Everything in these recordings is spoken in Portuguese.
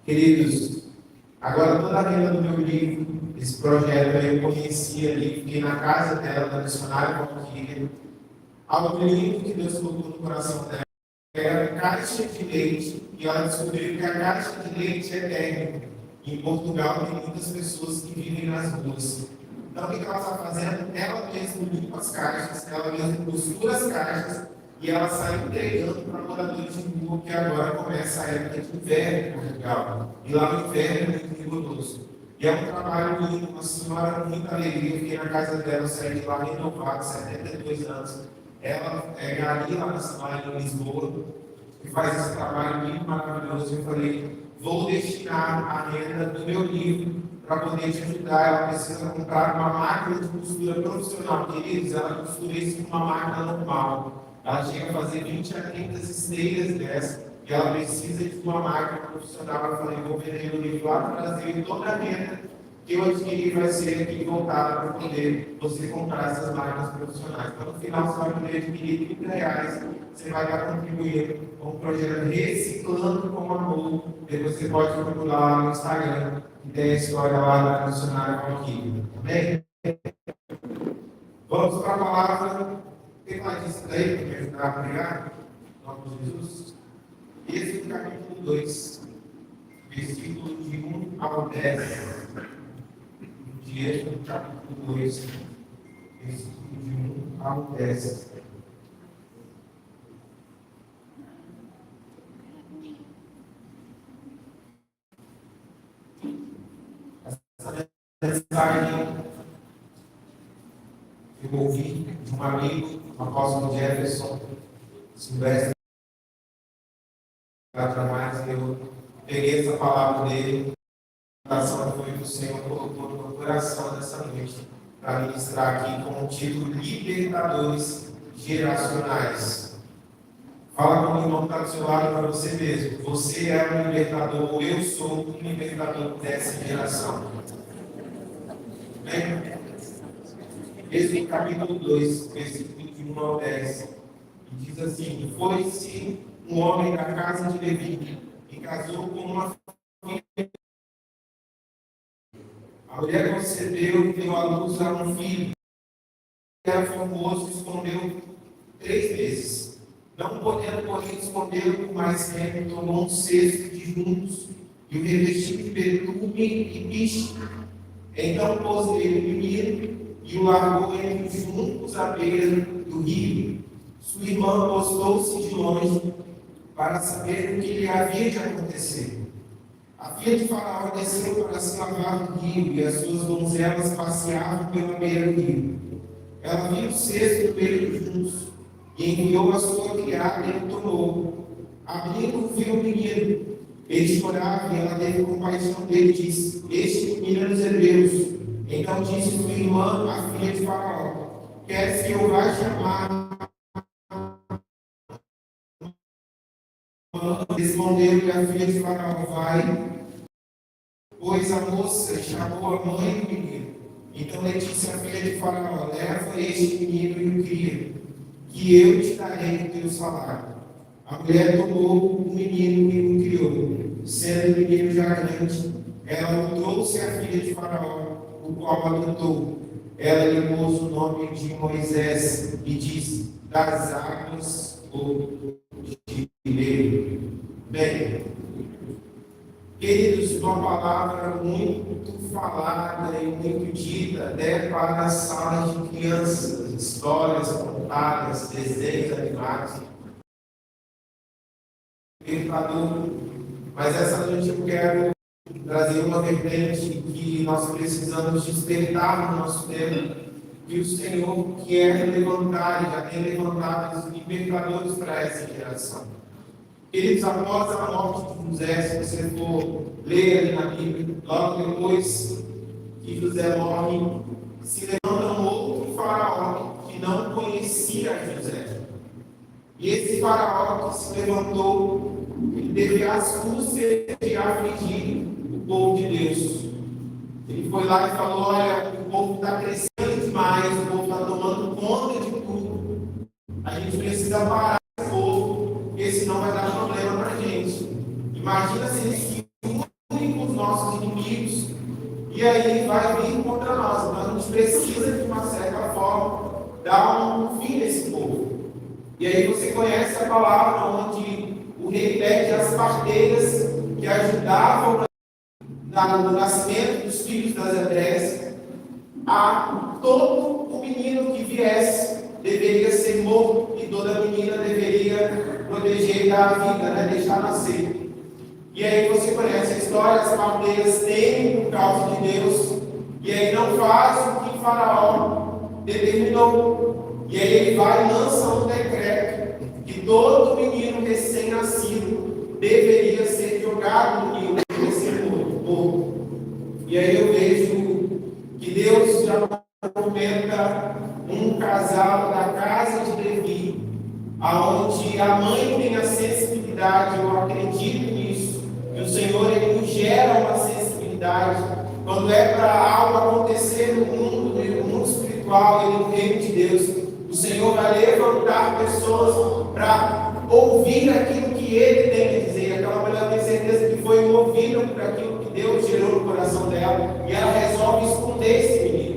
Queridos, agora toda a renda do meu livro, esse projeto eu conheci ali, fiquei na casa dela, da missionária Valquíria. Algo lindo que Deus colocou no coração dela era caixa de leite, e ela descobriu que a caixa de leite é técnica. Em Portugal tem muitas pessoas que vivem nas ruas. Então o que ela está fazendo? Ela mesma limpa as caixas, ela mesma costura as caixas e ela sai entregando para moradores de rua, que agora começa a época de inverno em Portugal. E lá no inverno é muito rigoroso. E é um trabalho lindo, uma senhora com muita alegria. Eu fiquei na casa dela, saí de lá renovado, 72 anos. Ela é galinha lá em Lisboa, que faz esse trabalho muito maravilhoso. Eu falei, vou destinar a renda do meu livro para poder te ajudar. Ela precisa comprar uma máquina de costura profissional. Queridos, ela costura isso com uma máquina normal. Ela chega a fazer 20 a 30 esteiras dessa, e ela precisa de uma máquina profissional. Eu falei, vou vender o livro lá no Brasil, e toda a renda que eu adquiri vai ser aqui voltada para poder você comprar essas máquinas profissionais. Então, no final, você vai poder adquirir R$30, você vai estar contribuindo com o projeto Reciclando com Amor, e você pode procurar lá no Instagram, que tem a história lá da missionária Valquíria. Amém? Vamos para a palavra. Tem mais isso daí para me ajudar a pregar? Em nome de Jesus. Êxodo capítulo 2, versículo de 1 ao 10. De Êxodo capítulo 2, versículo de 1 ao 10. Essa mensagem eu ouvi de um amigo, o apóstolo Jefferson Silvestre, para mais, eu peguei essa palavra dele. A oração foi que o Senhor colocou no meu coração nessa noite, para ministrar aqui com o título Libertadores Geracionais. Fala com o irmão que está do seu lado para você mesmo. Você é um libertador, ou eu sou um libertador dessa geração. Bem, esse é o capítulo 2, versículo de 1 ao 10. E diz assim: foi-se um homem da casa de Levi, e casou com uma filha. A mulher concebeu e deu à luz a um filho. Era formoso, escondeu 3 vezes. Não podendo, porém, escondê-lo por mais tempo, tomou um cesto de juncos e o revestiu de betume e piche. Então pôs nele o menino e o largou entre os juncos à beira do rio. Sua irmã postou-se de longe para saber o que lhe havia de acontecer. A filha de Faraó desceu para se lavar no rio, e as suas donzelas passeavam pela beira do rio. Ela viu o cesto no meio dos juncos, e enviou a sua criada e o tomou. Abrindo, viu o menino. Ele chorava, e ela teve compaixão dele e disse: este menino é dos hebreus. Então disse sua irmã, a filha de Faraó: queres que eu vá chamar? Respondeu-lhe a filha de Faraó: vai. Pois a moça chamou a mãe do menino. Então lhe disse a filha de Faraó: leva este menino e o cria, que eu te darei o teu salário. A mulher tomou o menino e o criou. Sendo o menino já grande, ela o trouxe à filha de Faraó, o qual adotou. Ela lhe pôs o nome de Moisés e disse: das águas ou de Nilo. Bem, queridos, uma palavra muito falada e muito dita até para as salas de crianças, histórias contadas, desenhos animados. Libertador, mas essa noite eu quero trazer uma vertente que nós precisamos despertar no nosso tempo, que o Senhor quer levantar e já tem levantado os libertadores para essa geração. Queridos, após a morte de José, se você for ler ali na Bíblia, logo depois que José morre, se levanta um outro faraó que não conhecia José. E esse faraó que se levantou, ele teve a astúcia de afligir o povo de Deus. Ele foi lá e falou: olha, o povo está crescendo demais, o povo está tomando conta de tudo. A gente precisa parar esse povo, porque senão vai dar problema para a gente. Imagina se eles e aí vai vir contra nós. Então a gente precisa, de uma certa forma, dar um fim nesse povo. E aí você conhece a palavra onde o rei pede as parteiras que ajudavam no nascimento dos filhos das Hebreias, a todo o menino que viesse deveria ser morto e toda menina deveria proteger da vida, né? Deixar nascer. E aí você conhece a história, as parteiras temem por causa de Deus, e aí não faz o que Faraó determinou. E aí ele vai e lança um decreto que todo menino recém-nascido deveria ser jogado no Nilo, deveria ser morto. E aí eu vejo que Deus já comenta um casal da casa de Levi, aonde a mãe tem a sensibilidade, eu acredito nisso, que o Senhor ele nos gera uma sensibilidade, quando é para algo acontecer no mundo espiritual e no reino de Deus, o Senhor vai levantar pessoas para ouvir aquilo que Ele tem a dizer. Aquela mulher tem certeza que foi movida por aquilo que Deus gerou no coração dela, e ela resolve esconder esse menino.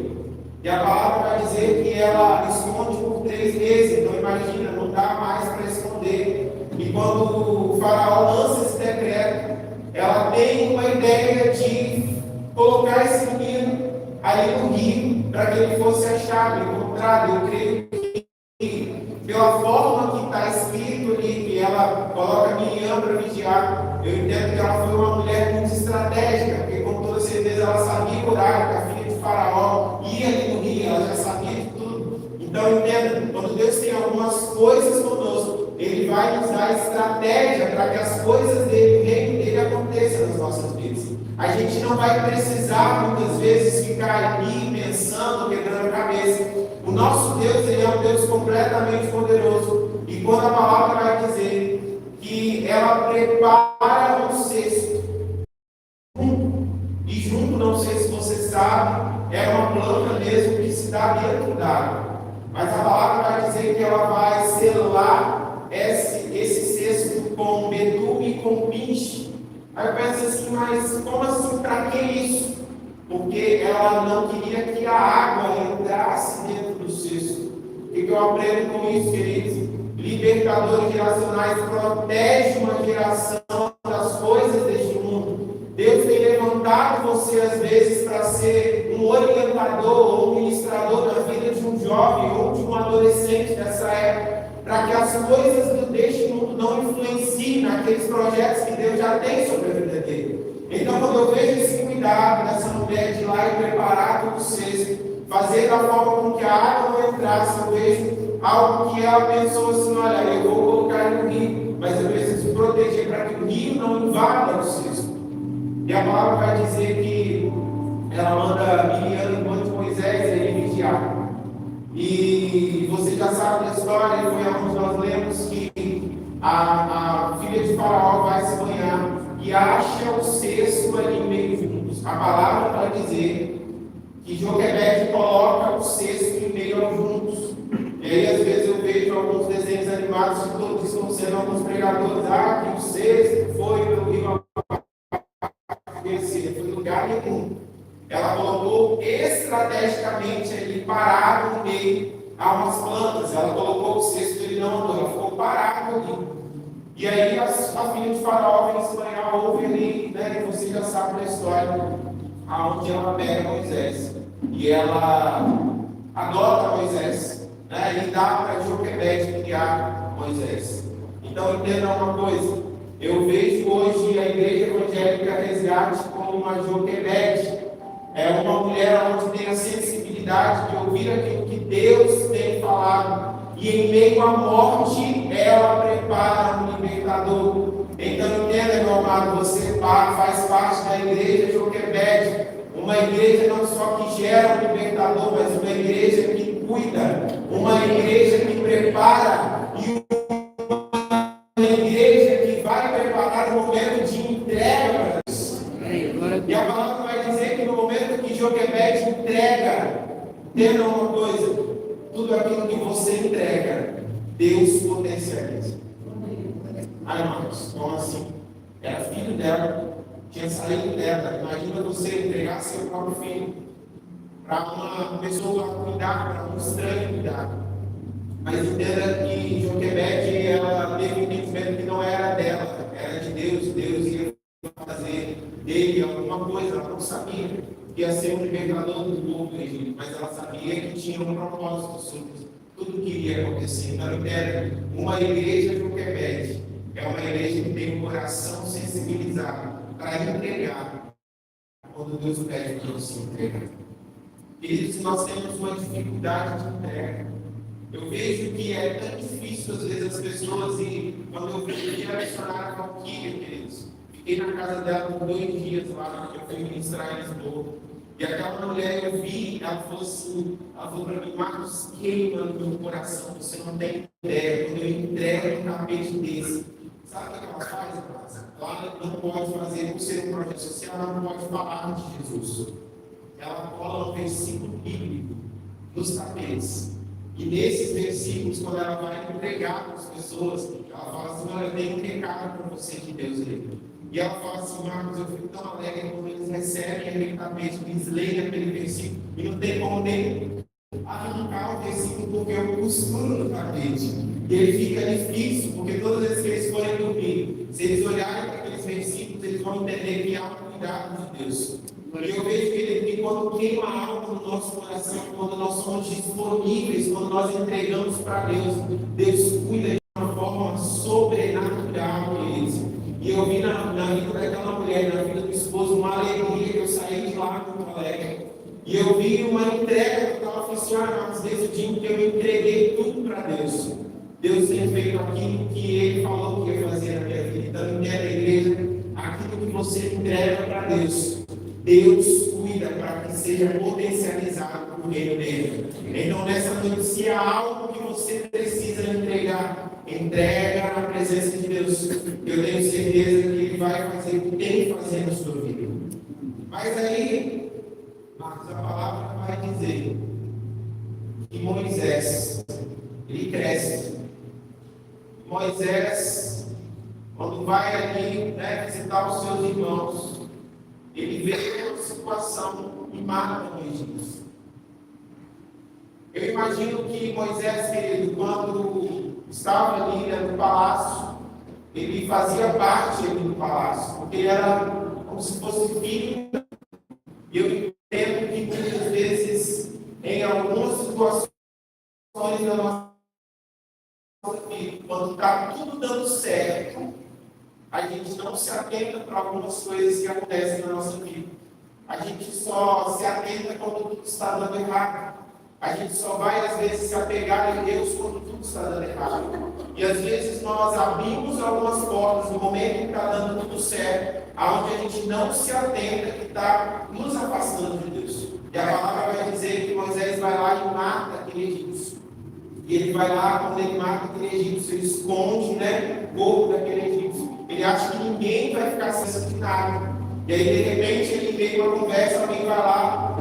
E a palavra vai dizer que ela esconde por 3 meses. Então imagina, não dá mais para esconder. E quando o Faraó lança esse decreto, ela tem uma ideia de colocar esse menino ali no rio para que ele fosse achado, encontrado. Eu creio que pela forma que está escrito ali, que ela coloca Miriam para vigiar, eu entendo que ela foi uma mulher muito estratégica, porque com toda certeza ela sabia o horário que a filha de Faraó ia ali no rio, ela já sabia de tudo. Então eu entendo, quando Deus tem algumas coisas conosco, Ele vai nos dar estratégia para que as coisas dele, o reino dele aconteçam nas nossas vidas. A gente não vai precisar muitas vezes ficar ali pensando, quebrando a cabeça. O nosso Deus, ele é um Deus completamente poderoso. E quando a palavra vai dizer que ela prepara um cesto, e junto, não sei se você sabe, é uma planta mesmo que se dá dentro d'água. Mas a palavra vai dizer que ela vai selar esse cesto com betume e com pinche. Aí eu penso assim, mas como assim, para que isso? Porque ela não queria que a água entrasse dentro do cesto. O que eu aprendo com isso, queridos? Libertadores geracionais protege uma geração das coisas deste mundo. Deus tem levantado você às vezes para ser um orientador ou um ministrador da vida de um jovem ou de um adolescente dessa época, para que as coisas deste mundo não influenciem naqueles projetos que Deus já tem sobre a vida dele. Então, quando eu vejo esse cuidado dessa mulher de ir lá e preparar todo o cesto, fazer da forma com que a água não entrasse, eu vejo algo que ela pensou assim: olha, eu vou colocar no rio, mas eu preciso proteger para que o rio não invada o cesto. E a palavra vai dizer que ela manda Miriam enquanto Moisés ele vigiar. E você já sabe da história, foi onde nós lemos que a filha de Faraó vai se banhar e acha o cesto ali meio juntos. A palavra vai dizer que Joquebede coloca o cesto em meio aos juntos. E aí às vezes eu vejo alguns desenhos animados que todos estão sendo alguns pregadores, que o cesto foi pelo rio conhecida, foi lugar nenhum. Ela colocou estrategicamente ali parado no meio a umas plantas. Ela colocou o cesto, ele não andou, ela ficou parado ali. E aí a filha de Faraó vem se banhar, ouve ali, né? E você já sabe da história, aonde ela pega Moisés. E ela adota Moisés, né? E dá para Joquebede criar Moisés. Então entenda uma coisa. Eu vejo hoje a igreja evangélica Resgate como uma Joquebede. É uma mulher onde tem a sensibilidade de ouvir aquilo que Deus tem falado. E em meio à morte, ela prepara um libertador. Então entenda, meu amado, você faz parte da igreja Joquebede. Uma igreja não só que gera um libertador, mas uma igreja que cuida. Uma igreja que prepara e uma igreja que vai preparar o momento de entrega para Deus. E a palavra vai dizer que no momento que Joquebede entrega, entenda uma coisa: tudo aquilo que você entrega, Deus potencializa. Irmãos, então assim, era filho dela, tinha saído dela. Imagina você entregar seu próprio filho para uma pessoa cuidar, para um estranho cuidar. Mas entenda que Joquebede, ela teve um entendimento que não era dela, era de Deus. Deus ia fazer dele alguma coisa. Ela não sabia que ia ser um libertador do povo do Egito, mas ela sabia que tinha um propósito sobre tudo que iria acontecer. Então, entenda, uma igreja Joquebede é uma igreja que tem um coração sensibilizado para entregar quando Deus pede para você entregar. Queridos, nós temos uma dificuldade de entrega. Eu vejo que é tão difícil, às vezes, as pessoas, e quando eu fui a missionária Valquíria, queridos, fiquei na casa dela por 2 dias lá, que eu fui ministrar em Lisboa. E aquela mulher, eu vi, ela falou para mim, Marcos, queima no meu coração, você não tem ideia, quando eu entrego um tapete desse. Sabe o que ela faz, irmãs? Ela não pode fazer, por ser um projeto social, ela não pode falar de Jesus. Ela cola um versículo bíblico nos tapetes. E nesses versículos, quando ela vai entregar para as pessoas, ela fala assim, olha, eu tenho um recado para você de Deus ali. E ela fala assim, Marcos, eu fico tão alegre quando eles recebem aquele tapete, eles leem aquele versículo, e não tem como nem arrancar o versículo, porque eu costuro no tapete. E ele fica difícil, porque todas as vezes que eles forem dormir, se eles olharem para aqueles versículos, eles vão entender que há um cuidado de Deus. E eu vejo que quando queima algo no nosso coração, quando nós somos disponíveis, quando nós entregamos para Deus, Deus cuida de uma forma sobrenatural, queridos. E eu vi na vida daquela mulher, na vida do esposo, uma alegria que eu saí de lá com o colega. E eu vi uma entrega que estava funcionando desde o dia que eu entreguei tudo para Deus. Deus tem feito aquilo que Ele falou que ia fazer na minha vida. Então, entenda, igreja, aquilo que você entrega para Deus, Deus cuida para que seja potencializado para o reino dele. Então, nessa noite, se há algo que você precisa entregar, entrega na presença de Deus. Eu tenho certeza que Ele vai fazer o que tem que fazer na sua vida. Mas aí, Marcos, a palavra vai dizer que Moisés, ele cresce. Moisés, quando vai ali, visitar os seus irmãos, ele vê uma situação e mata Moisés. Eu imagino que Moisés, querido, quando estava ali no palácio, ele fazia parte ali do palácio, porque ele era como se fosse filho. E eu entendo que muitas vezes, em algumas situações da nossa vida, quando está tudo dando certo, a gente não se atenta para algumas coisas que acontecem na nossa vida. A gente só se atenta quando tudo está dando errado. A gente só vai, às vezes, se apegar em Deus quando tudo está dando errado. E, às vezes, nós abrimos algumas portas no momento que está dando tudo certo, aonde a gente não se atenta que está nos afastando de Deus. E a palavra vai dizer que Moisés vai lá e mata aquele egípcio. E ele vai lá, quando ele mata aquele egípcio, ele esconde, o corpo daquele egípcio. Ele acha que ninguém vai ficar sem nada. E aí, de repente, ele vem uma conversa, alguém vai lá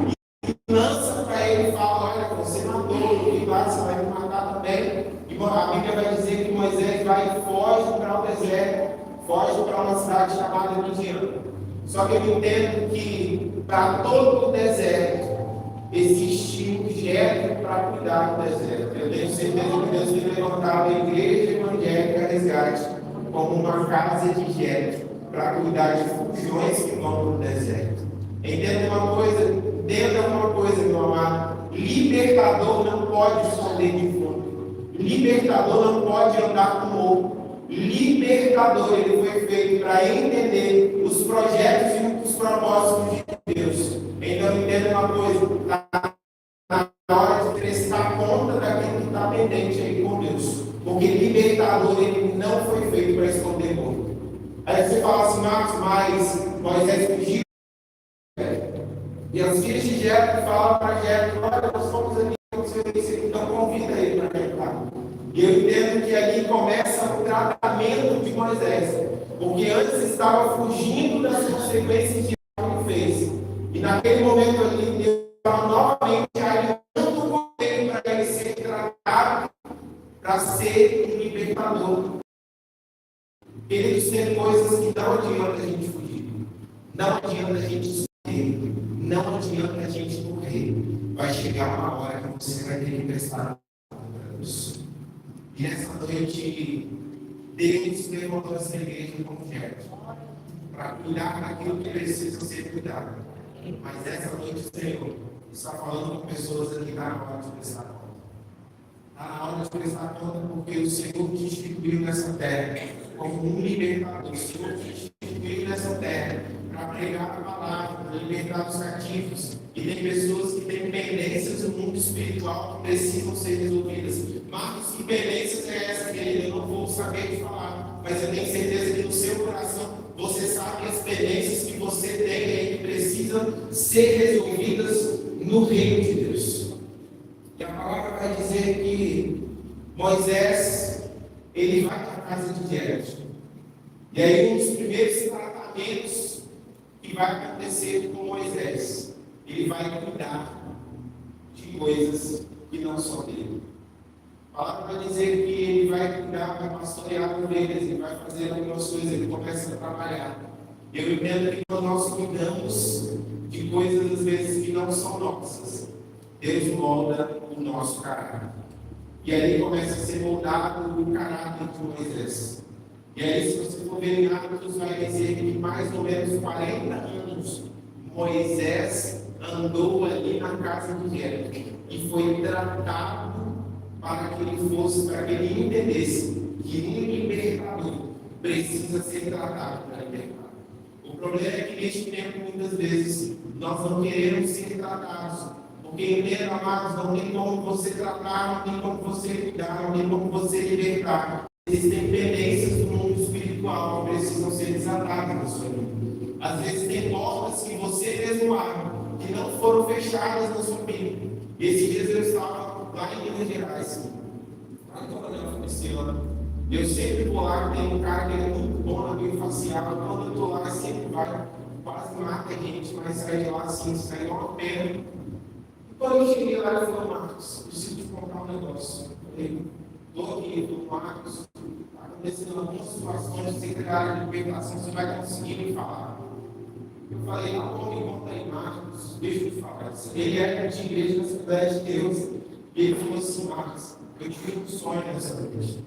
e lança para ele e fala, olha, você matou, e lá você vai me matar também. E a Bíblia vai dizer que Moisés vai e foge para o deserto, foge para uma cidade chamada Midian. Só que eu entendo que para todo o deserto existe um Jetro para cuidar do deserto. Eu tenho certeza que Deus tem levantado a Igreja Evangélica Resgate como uma casa de Jetro para cuidar de fujões que vão para o deserto. Entenda uma coisa, meu amado. Libertador não pode esconder de fundo. Libertador não pode andar com ouro. Libertador, ele foi feito para entender os projetos e os propósitos de Deus. Então, entenda uma coisa. Na hora de prestar conta daquilo que está pendente aí com Deus. Porque libertador, ele não foi feito para esconder ouro. Aí você fala assim, Marcos, mas Moisés fugiu. E as filhas de Jetro falam para Jetro, olha, nós fomos ali, então convida ele para cantar. E eu entendo que ali começa o tratamento de Moisés. Porque antes estava fugindo das consequências de algo que fez. E naquele momento ali, Deus estava novamente alinhando o poder para ele ser tratado, para ser um libertador. Queridos, tem coisas que não adianta a gente fugir. Não adianta a gente escolher, não adianta a gente correr. Vai chegar uma hora que você vai ter que prestar conta para Deus. E nessa noite, Deus levantou essa igreja como jeito para cuidar daquilo que precisa ser cuidado. Mas essa noite, o Senhor está falando com pessoas aqui na hora de prestar conta. Está na hora de prestar conta porque o Senhor te instituiu nessa terra como um libertador. O Senhor te instituiu nessa terra para pregar a palavra, para libertar os cativos. E tem pessoas que têm pendências no mundo espiritual que precisam ser resolvidas. Mas que pendências é essa, querida? Eu não vou saber falar, mas eu tenho certeza que no seu coração você sabe as pendências que você tem aí que precisam ser resolvidas no reino de Deus. E a palavra vai dizer que Moisés, ele vai para a casa de Jetro. E aí um dos primeiros tratamentos que vai acontecer com Moisés, ele vai cuidar de coisas que não são dele. A palavra vai dizer que ele vai cuidar, vai pastorear ovelhas, ele vai fazer algumas coisas, ele começa a trabalhar. Eu entendo que quando nós cuidamos de coisas às vezes que não são nossas, Deus molda o nosso caráter. E aí começa a ser moldado o caráter de Moisés. E aí, se você for ver em Atos, vai dizer que mais ou menos 40 anos Moisés andou ali na casa de Jetro e foi tratado para que ele fosse, para que ele entendesse que um libertador precisa ser tratado para libertar. O problema é que neste tempo, muitas vezes, nós não queremos ser tratados. Porque, entenda, amados, não tem como você tratar, não tem como você cuidar, não tem como você libertar. Existem pendências do mundo espiritual que precisam ser desatadas na sua vida. Às vezes tem portas que você mesmo abre, que não foram fechadas na sua vida. E esses dias eu estava lá em Minas Gerais, lá em Coronel Feliciano. Eu sempre vou lá, tem um cara que é muito bom na biofacial. Quando eu estou lá, sempre vai, quase mata a gente, mas sai de lá assim, sai uma pena. Quando eu cheguei lá, ele falou: Marcos, preciso te contar um negócio. Eu falei: estou aqui, estou com o Marcos, está acontecendo algumas situações de secretário de libertação, você vai conseguir me falar. Eu falei: não, me conta aí, Marcos, deixa eu te falar. Ele é de igreja na Assembleia de Deus. E ele falou assim: Marcos, eu tive um sonho nessa noite.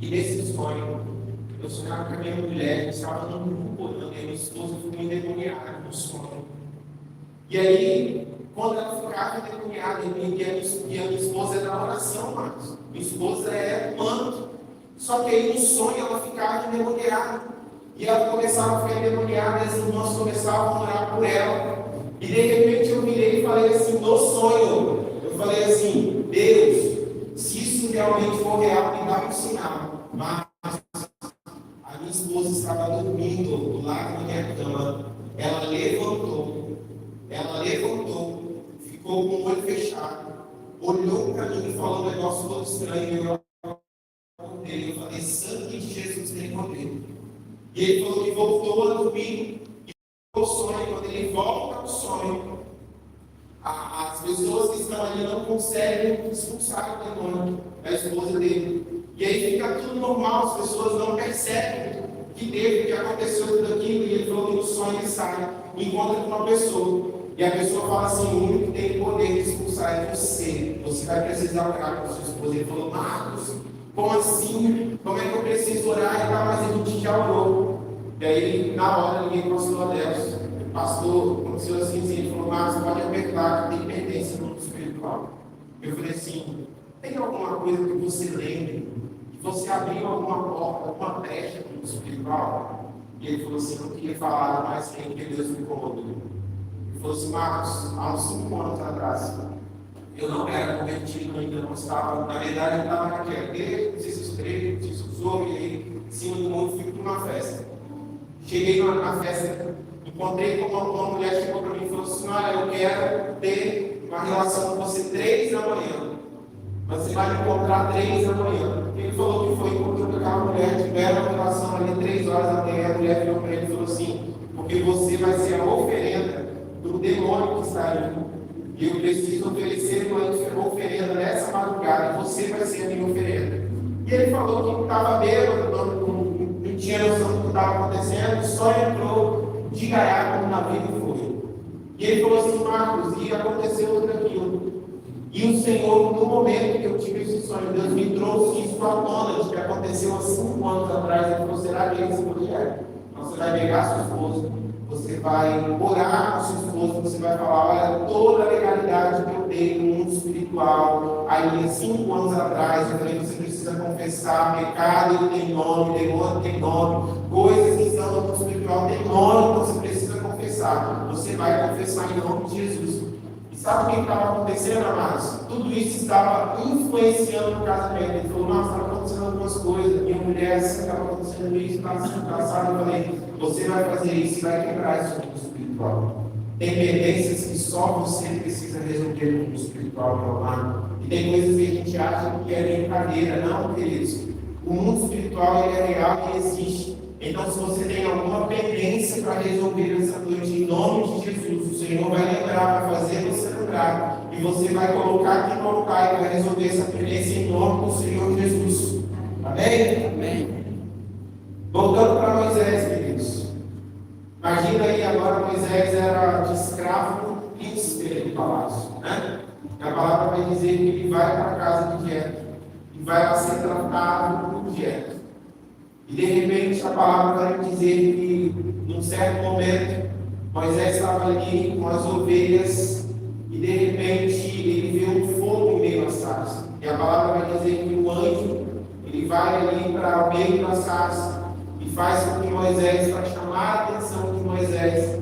E nesse sonho, eu sonhava com a minha mulher, que estava num grupo orando, e a minha esposa ficou endemoniada no sonho. E aí, quando ela ficava endemoniada, e a minha esposa é da oração, Marcos. Minha esposa é manto. Só que aí no sonho ela ficava endemoniada. E ela começava a ficar endemoniada, e as irmãs começavam a orar por ela. E de repente eu virei e falei assim, no sonho, eu falei assim: Deus, se isso realmente for real, me dá um sinal. Mas a minha esposa estava dormindo do lado da minha cama. Ela levantou, ficou com o olho fechado, olhou para mim e falou um negócio todo estranho. Eu falei: sangue de Jesus tem poder. E ele falou que voltou a dormir e o sonho. Quando ele volta ao sonho, as pessoas que estão ali não conseguem expulsar o demônio da esposa dele. E aí fica tudo normal, as pessoas não percebem que aconteceu tudo aquilo. E ele falou que no sonho ele sai, encontra com uma pessoa. E a pessoa fala assim: o único que tem poder de expulsar é você. Você vai precisar orar com a sua esposa. Ele falou: Marcos, como assim? Como é que eu preciso orar? E tá, mas a gente já orou. E aí, na hora, ninguém passou a Deus. O pastor aconteceu assim, ele falou: Marcos, pode apertar, que tem pendência no mundo espiritual. Eu falei assim: tem alguma coisa que você lembre? Que você abriu alguma porta, alguma brecha no mundo espiritual? E ele falou assim: não queria falar mais tempo, porque Deus me incomodou. Ele falou assim: Marcos, há uns 5 anos atrás, eu não era convertido, ainda não estava, na verdade eu estava naquela igreja, não sei se os três, não sei se os homens, e aí, em cima do mundo, fui para uma festa. Cheguei na festa, encontrei com uma mulher, chegou para mim e falou assim: olha, eu quero ter uma relação com você 3 da manhã. Você vai me encontrar 3 da manhã. Ele falou que foi encontrando aquela mulher, tiveram uma relação ali 3 horas da manhã. A mulher virou para ele e falou assim: porque você vai ser a oferenda do demônio que está aí. E eu preciso oferecer uma oferenda nessa madrugada, e você vai ser a minha oferenda. E ele falou que estava bêbado, não tinha noção do que estava acontecendo, só entrou de gaiato no navio e foi. E ele falou assim, Marcos, e aconteceu tudo aquilo. E o Senhor, no momento que eu tive esse sonho, Deus me trouxe isso à tona, de que aconteceu há 5 anos atrás. Ele falou, será que é esse projeto? Então você vai pegar sua esposa, você vai orar com sua esposa, você vai falar, olha, toda a legalidade que eu dei no mundo espiritual, aí há 5 anos atrás, eu falei, você precisa confessar, pecado ele tem nome, demônio tem nome, coisas que estão no mundo espiritual tem nome, então você precisa confessar. Você vai confessar em nome de Jesus. Sabe o que estava acontecendo, amados? Tudo isso estava influenciando o casamento. Ele falou, nossa, estava acontecendo algumas coisas. Minha mulher, assim, estava acontecendo isso, estava assim, passado. Eu falei, você vai fazer isso e vai quebrar esse mundo espiritual. Tem pendências que só você precisa resolver no mundo espiritual, meu amado. E tem coisas que a gente acha que é brincadeira. Não, queridos. O mundo espiritual ele é real e existe. Então, se você tem alguma pendência para resolver essa noite, em nome de Jesus, o Senhor vai lembrar, vai fazer você lembrar, e você vai colocar aqui no altar e vai resolver essa pendência em nome do Senhor Jesus. Amém? Amém. Voltando para Moisés, queridos. Imagina aí agora, Moisés era de escravo no príncipe do palácio, né? A palavra vai dizer que ele vai para a casa de Jetro e vai lá ser tratado por Jetro. E de repente a palavra vai dizer que, num certo momento, Moisés estava ali com as ovelhas e de repente ele vê um fogo em meio à sarça. E a palavra vai dizer que o anjo ele vai ali para o meio da sarça e faz com que Moisés, para chamar a atenção de Moisés,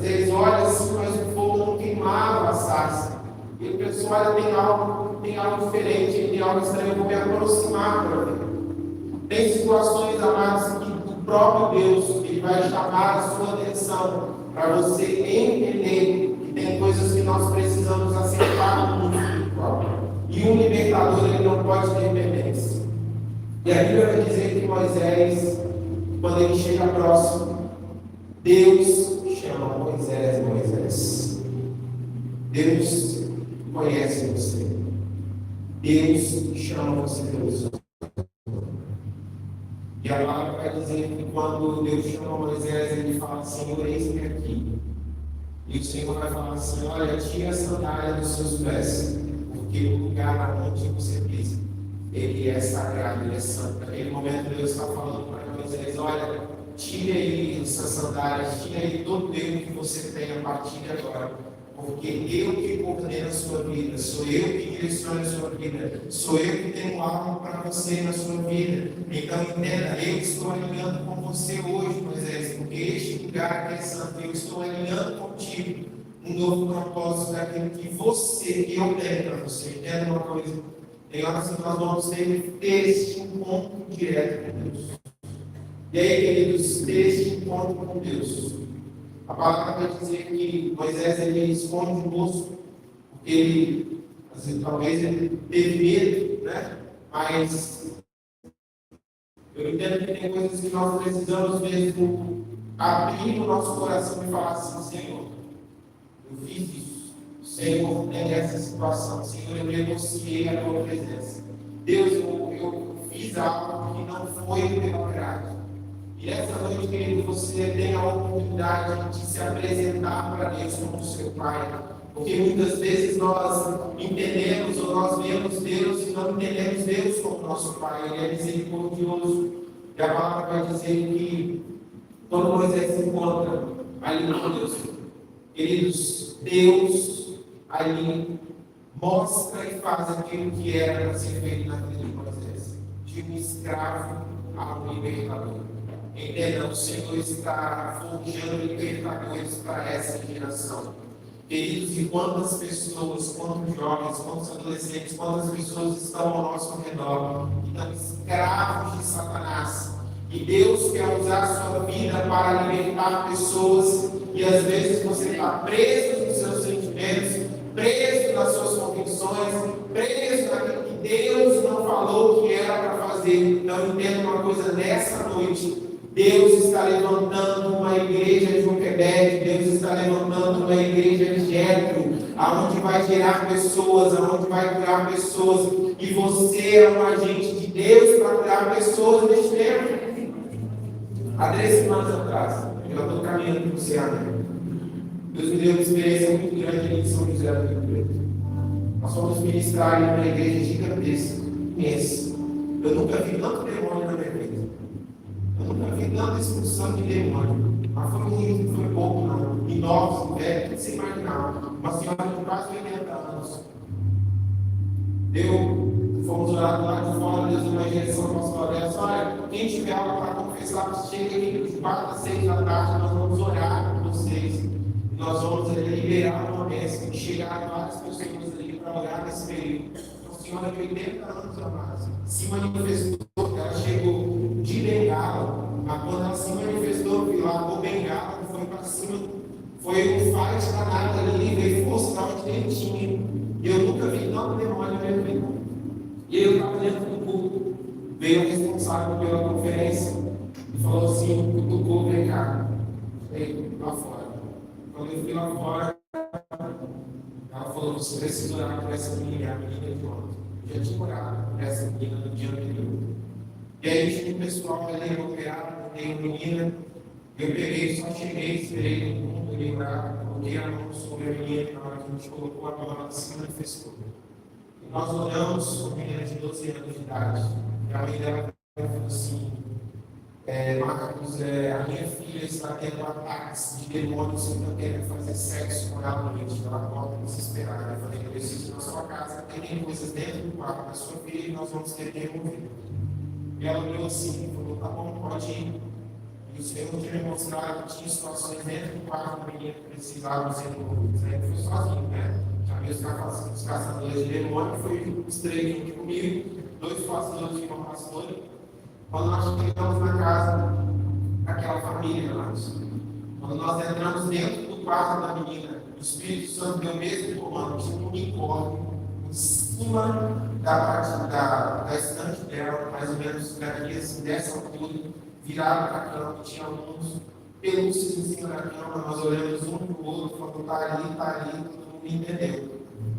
eles olham assim, mas o fogo não queimava a sarça. E ele pensou, olha, tem algo diferente, tem algo estranho, eu vou me aproximar para ver. Tem situações, amados, que o próprio Deus ele vai chamar a sua atenção para você entender que tem coisas que nós precisamos acertar no mundo espiritual. E um libertador ele não pode ter dependência. E a Bíblia vai dizer que Moisés, quando ele chega próximo, Deus chama Moisés, Moisés. Deus conhece você. Deus chama você pelo seu nome. E a palavra vai dizer que quando Deus chama Moisés, ele fala, Senhor, eis-me aqui. E o Senhor vai falar assim, olha, tira a sandália dos seus pés, porque o lugar onde você pisa, ele é sagrado, ele é santo. Naquele momento Deus está falando para Moisés, olha, tire aí essas sandálias, tire aí todo o erro que você tem a partir de agora. Porque eu que coordeno a sua vida, sou eu que direciono a sua vida, sou eu que tenho algo para você na sua vida. Então entenda, eu estou alinhando com você hoje, Moisés, porque este lugar aqui é santo, eu estou alinhando contigo um novo propósito daquilo que eu tenho para você. Entenda uma coisa, tem horas que nós vamos ter este encontro direto com Deus. E aí, queridos, este encontro com Deus. A palavra vai dizer que Moisés ele esconde o rosto, porque ele, assim, talvez ele teve medo, né? Mas eu entendo que tem coisas que nós precisamos mesmo abrir o nosso coração e falar assim, Senhor, eu fiz isso, Senhor, tem essa situação, Senhor, eu negociei a tua presença. Deus, eu fiz algo que não foi do meu agrado. E essa noite, querido, você tem a oportunidade de se apresentar para Deus como seu Pai. Porque muitas vezes nós entendemos ou nós vemos Deus e não entendemos Deus como nosso Pai. Ele é misericordioso. E a palavra vai dizer que quando Moisés se encontra ali com Deus, queridos, Deus ali mostra e faz aquilo que era para ser feito na vida de Moisés. De um escravo a um libertador. Entenda, o Senhor está forjando libertadores para essa geração. Queridos, e quantas pessoas, quantos jovens, quantos adolescentes, quantas pessoas estão ao nosso redor, que estão escravos de Satanás. E Deus quer usar a sua vida para libertar pessoas, e às vezes você está preso nos seus sentimentos, preso nas suas convicções, preso naquilo que Deus não falou que era para fazer. Então entenda uma coisa, nessa noite, Deus está levantando uma igreja de Joquebede, Deus está levantando uma igreja de Jetro, aonde vai gerar pessoas, aonde vai curar pessoas, e você é um agente de Deus para curar pessoas neste tempo. Há 3 semanas atrás, Eu estou caminhando para o Ceará. Deus me deu uma experiência muito grande ali em São José do Rio Preto. Nós fomos ministrar em uma igreja gigantesca, imensa. Eu nunca vi tanto demônio na minha vida. Eu nunca vi tanta expulsão de demônio. Mas foi muito, foi pouco, não. E novos, velhos, tudo sem imaginar. Uma senhora de quase 80 anos. Fomos orar do lado de fora, Deus deu uma direção pastoral dessa. Olha, quem tiver algo para confessar, chega aqui de 4 a 6 da tarde, nós vamos orar por vocês. E nós vamos liberar uma bênção. E chegaram várias pessoas ali para orar nesse período. Uma senhora de 80 anos, amados, se manifestou, ela chegou de bengala, mas quando ela se manifestou, largou bengala, foi para cima, foi um fight danado ali, veio força da onde ele tinha. E eu nunca vi tanto demônio na minha vida. E eu estava dentro do culto, veio o responsável pela conferência e falou assim: cutucou, vem cá, vem lá fora. Quando eu fui lá fora, ela falou: você precisa orar por essa menina, a menina de ontem. Eu já tinha orado por essa menina no dia anterior. E aí tinha um pessoal ali operado, tem uma menina. Eu peguei, só cheguei, esperei todo mundo ali orar, coloquei a mão sobre a menina, na hora que a gente colocou a mão, ela se manifestou. E nós oramos com uma menina de 12 anos de idade. E a mãe dela falou assim: Marcos, a minha filha está tendo ataques de demônios que não querem fazer sexo com ela à noite. Ela acorda desesperada. Eu falei: eu preciso na sua casa, tem coisas dentro do quarto da sua filha e nós vamos ter que remover. E ela olhou assim e falou: tá bom, pode ir. E o Senhor tinha me mostrado que tinha situações dentro do quarto da menina que precisavam ser removidas. Aí eu fui sozinho, né? Já vi os caçadores de demônio, foi os 3 junto comigo, 2 pastores e uma pastora. Quando nós chegamos na casa daquela família, quando nós entramos dentro do quarto da menina, o Espírito Santo deu o mesmo comando, tinha um unicórnio em cima da parte da estante dela, mais ou menos daqui, assim, dessa altura, virado para a cama, tinha alguns pelúcios em cima da cama, nós olhamos um para o outro, falando: está ali, todo mundo entendeu.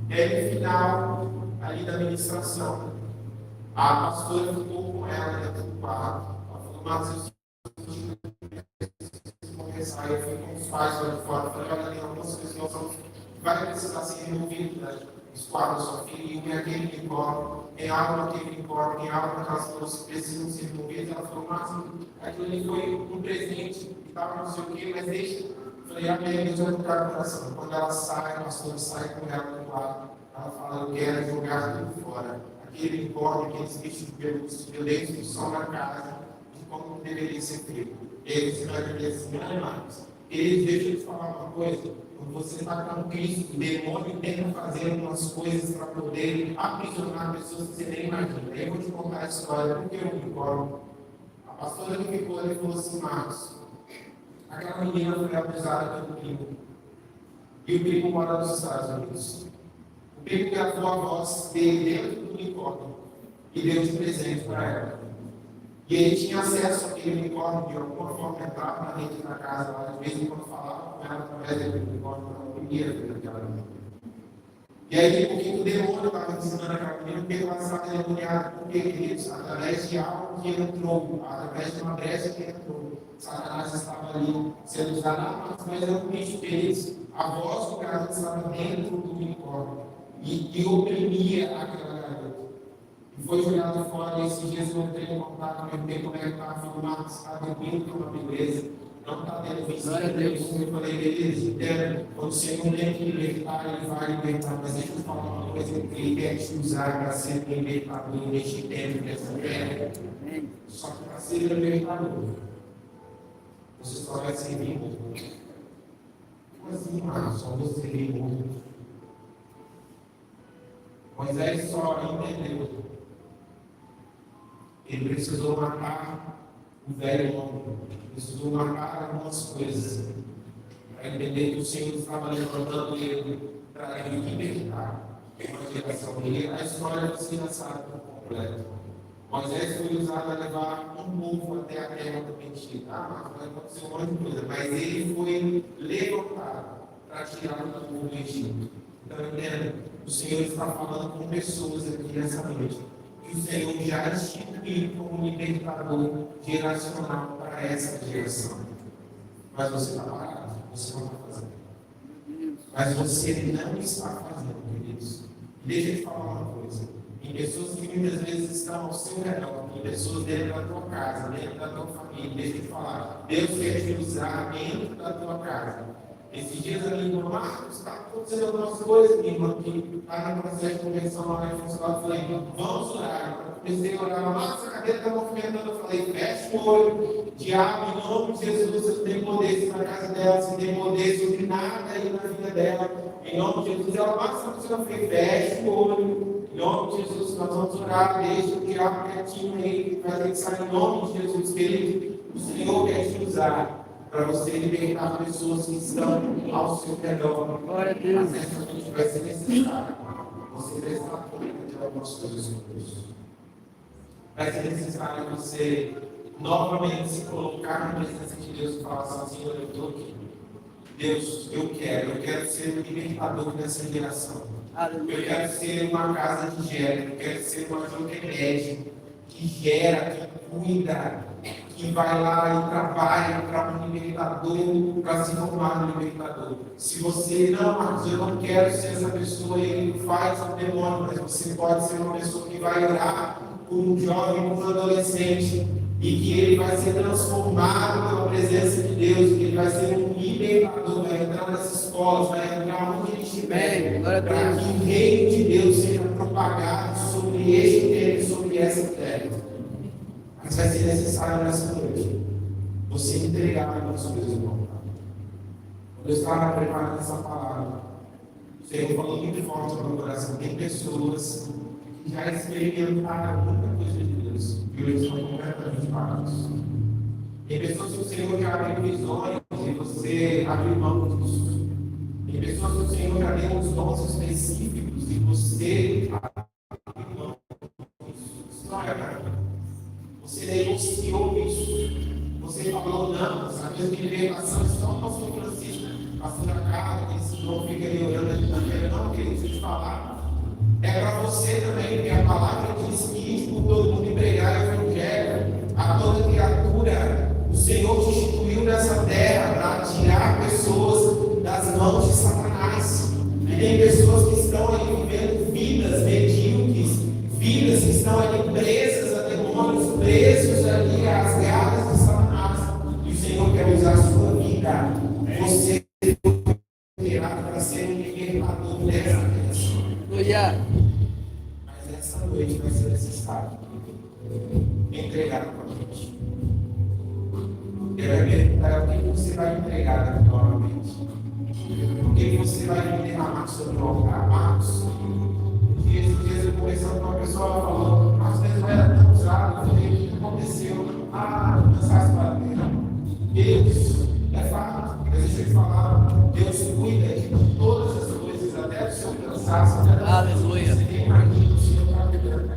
E aí, no final ali da ministração, a pastora ficou com ela dentro do quarto. Ela falou: mas eu conversar. Eu fui com os pais lá de fora. Falei: olha, tem algumas coisas que nós vamos, vai precisar ser removido dos quartos da sua filha. E aquele unicórnio, tem algo naquele unicórnio, tem algo naquelas coisas que precisam ser removidas. Ela falou: mas aquilo ali foi um presente e tal, não sei o quê, mas deixa. Eu falei: amém, Deus vai tocar o coração. Quando ela sai, a pastora sai com ela do quarto. Ela fala: eu quero jogar tudo fora. Aquele unicórnio, aqueles bichos de violência que são na casa, de como deveria ser feito. Eles vai dizer assim: animais. Eles deixam de falar uma coisa. Quando você está com Cristo, o demônio tenta fazer algumas coisas para poder aprisionar pessoas que você nem imagina. Aí eu vou te contar a história, porque o unicórnio. A pastora que ficou ali falou assim: Marcos, aquela menina foi abusada pelo primo. E o primo mora nos Estados Unidos. O primo gravou a voz dele dentro do unicórnio e deu de presente para ela. E ele tinha acesso àquele unicórnio, de alguma forma entrava na rede da casa lá, de vez em quando falava com ela através daquele unicórnio, na primeira vez daquela menina. E aí, porque o demônio estava ensinando aquela menina, porque ela estava endemoniada, porque, queridos, através de algo que entrou, através de uma brecha que entrou, Satanás estava ali sendo usado, mas era um bicho deles. A voz do garoto estava dentro do unicórnio e oprimia aquela garota. E foi jogado fora. E esses dias eu entrei em contato, perguntei como é que estava, falou: Marcos, está dormindo, que é uma beleza, não está tendo visita. Eu falei: beleza, entendo. Quando o Senhor tem que libertar, ele vai libertar. Mas deixa eu falar uma coisa: ele quer te usar para ser libertador neste tempo, nessa terra. Só que para ser libertador, você só vai ser vivo. Como assim, Marcos? Só você vivo. Moisés só entendeu. Ele precisou matar o velho homem, precisou matar algumas coisas, para entender que o Senhor estava levantando ele para ele libertar uma geração dele. A história você já sabe por completo. Moisés foi usado a levar um povo até a terra prometida. Mas vai acontecer um monte de coisa, mas ele foi levantado para tirar o povo do Egito. Então, entenda, o Senhor está falando com pessoas aqui nessa noite. Que o Senhor já instituiu como libertador geracional para essa geração. Mas você está parado, você não está fazendo. Mas você não está fazendo, queridos. Deixa eu te falar uma coisa. Em pessoas que muitas vezes estão ao seu redor, em pessoas dentro da tua casa, dentro da tua família, deixa eu te falar. Deus quer te usar dentro da tua casa. Esses dias a minha irmã Marcos está acontecendo algumas coisas, minha irmã, que está no processo de conversão lá em Função. Eu falei, vamos orar. Eu comecei a orar, Marcos, a cadeira está movimentando. Eu falei, fecha o olho, diabo, em nome de Jesus, você tem poder sobre a casa dela, você tem poder sobre nada aí na vida dela. Em nome de Jesus, ela, Marcos, eu falei, fecha o olho. Em nome de Jesus, nós vamos orar, deixa o diabo quietinho aí, vai ter que sair em nome de Jesus, querido. O Senhor quer te usar para você libertar pessoas que estão ao seu redor. Glória a Deus. Mas essa noite vai ser necessário você prestar conta de algumas coisas sobre isso. Vai ser necessário você novamente se colocar na presença de Deus e falar assim, Senhor, eu estou aqui. Deus, eu quero ser o libertador dessa geração. Eu quero ser uma casa de gera, eu quero ser uma Joquebede que gera, que cuida, que vai lá e trabalha para um libertador, para se formar um libertador. Se você não, Marcos, eu não quero ser essa pessoa e faz o demônio, mas você pode ser uma pessoa que vai orar por um jovem, por um adolescente, e que ele vai ser transformado pela presença de Deus, que ele vai ser um libertador, vai entrar nas escolas, vai entrar onde ele estiver, para que o reino de Deus seja propagado sobre este tempo, sobre essa terra. Mas vai ser necessário nessa noite você entregar as coisas, irmão. Quando eu estava preparando essa palavra, o Senhor falou muito forte no meu coração. Tem pessoas que já experimentaram muita coisa de Deus e hoje estão completamente parados. Tem pessoas que o Senhor já abriu visões e você abriu mão disso. Tem pessoas que o Senhor já deu uns dons específicos e você abriu mão disso. Isso não é verdade. Você negociou isso. Você falou, não, sabe que libertação é só o pastor Francisco, pastor da casa, esse senhor fica ali orando ali na terra. Não, querido, deixa eu te falar. É para você também, porque a palavra diz que ide por todo mundo e pregar o evangelho a toda criatura. O Senhor te instituiu nessa terra para tirar pessoas das mãos de Satanás. E tem pessoas que estão aí vivendo vidas medíocres, vidas que estão ali presas a demônios, presos ali às garras de Satanás. E o Senhor quer usar a sua vida. Você terá para ser um libertador dessa criação. Mas essa noite vai ser necessário entregar novamente. Ele vai perguntar o que você vai entregar novamente. O que você vai derramar sobre o altar. Marcos, esses dias eu conversando com uma pessoa, ela falou, Marcos, mas não era tão usado. Eu falei, o que aconteceu? Cansaço para Deus é fato. Mas deixa eu te falar, Deus cuida de todas as coisas, até do seu cansaço, até Aleluia. Você nem imagina o Senhor está cuidando.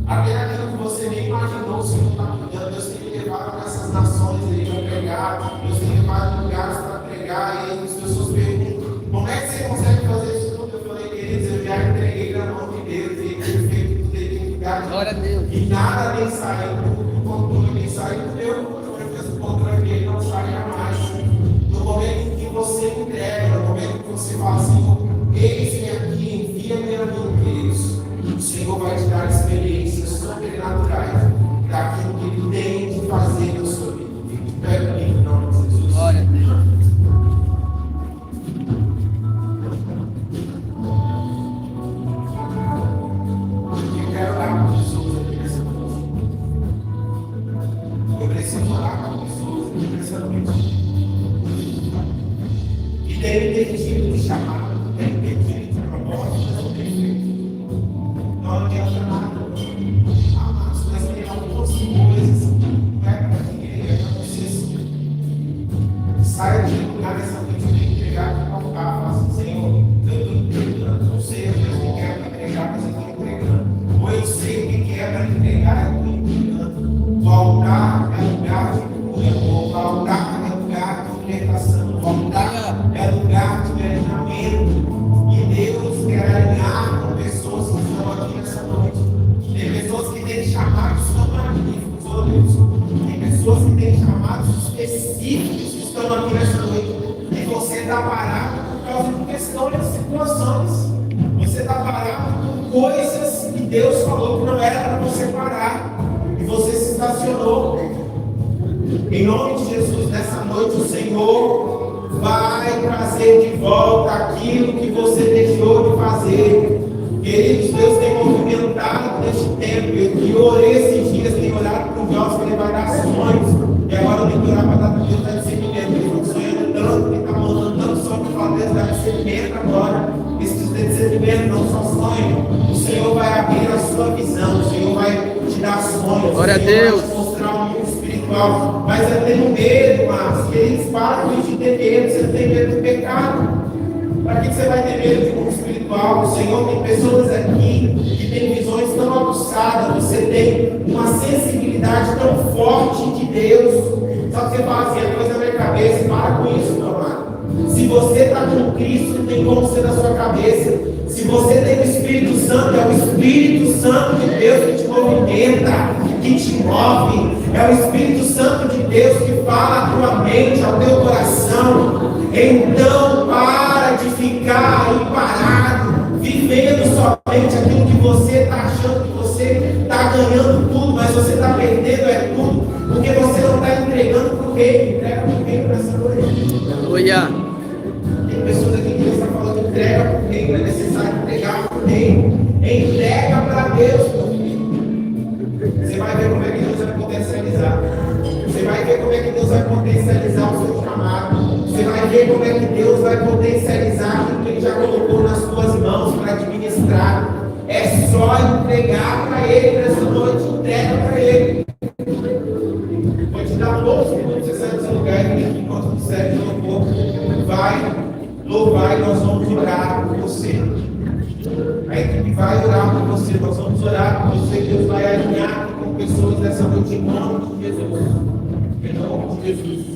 Até aquilo que você nem imaginou, o Senhor está cuidando. Deus tem me levado nessas nações aí para pregar, Deus tem levado lugares para pregar, e aí as pessoas perguntam, como é que você consegue fazer isso tudo? Eu falei, queridos, eu já entreguei na mão de Deus, e ele fez tudo, ele tem que cuidar. Glória a Deus. E nada tem saído do controle, tem saído do meu controle, mas o controle dele não sai jamais. No momento em que você entrega, no momento em que você fala assim, eis-me aqui, envia-me a mim, queridos, o Senhor vai te dar experiências sobrenaturais daquilo que Ele tem de fazer na sua vida. Fique de pé comigo, em nome de Jesus. Glória a Deus. Eu quero orar com pessoas aqui nessa noite. Eu preciso orar com pessoas aqui nessa noite. E tem entendido o chamado, tem entendido o propósito, mas não tem feito. Não adianta nada. Amados, mas tem algumas coisas não é para ninguém, é para você sim. Saia de lugar nessa noite de entregar para o altar. Fala assim, Senhor, eu estou entregando. Não sei às vezes o que é para entregar, mas eu estou entregando. Ou eu sei o que é para entregar, eu estou entregando. O altar é lugar de cura, o altar é lugar de libertação, o altar é lugar de treinamento. parado por causa de questões, situações. Você está parado por coisas que Deus falou que não era para você parar. E você se estacionou. Em nome de Jesus, nessa noite, o Senhor vai trazer de volta aquilo que você deixou de fazer. Queridos, Deus tem movimentado neste tempo. Eu orei esses dias, tenho orado para o Deus que ele vai dar sonhos. E agora eu tenho que orar para dar para Deus dar discernimento. Eles estão sonhando tanto, que está mandando tanto sonho para falar, Deus dá discernimento agora. Esses discernimento não são sonhos. O Senhor vai abrir a sua visão, o Senhor vai te dar sonhos. Glória a Deus. Vai te mostrar um mundo espiritual. Mas eu tenho medo, mas eles param de ter medo. Você tem medo do pecado. Para que você vai ter medo de mundo espiritual? O Senhor tem pessoas aqui que têm visões tão aguçadas. Você tem uma sensibilidade tão forte de Deus. Só que você fala assim, a coisa na minha cabeça. Para com isso, meu amado. Se você está com Cristo, não tem como ser da sua cabeça. Se você tem o Espírito Santo, é o Espírito Santo de Deus que te movimenta, que te move. É o Espírito Santo de Deus que fala à tua mente, ao teu coração. Então, para de ficar aí parado, vivendo somente aquilo que você está achando que você está ganhando tudo, mas você está perdendo tudo, porque você não está entregando para o reino. Entrega para o reino nessa noite. Aleluia. Tem pessoas aqui que Deus está falando, entrega para o reino, é necessário entregar para o reino. Entrega para Deus, meu filho. Você vai ver como é que Deus vai potencializar. Você vai ver como é que Deus vai potencializar o seu chamado. Você vai ver como é que Deus vai potencializar aquilo que Ele já colocou nas suas mãos para administrar. É só entregar para Ele nessa noite. Entrega para Ele. Vou te dar poucos minutos, você sai do seu lugar e enquanto o serve de louvor vai louvar e nós vamos orar por você. A equipe vai orar por você, nós vamos orar por você. Deus vai alinhar com pessoas dessa noite em nome de Jesus. Em nome de Jesus.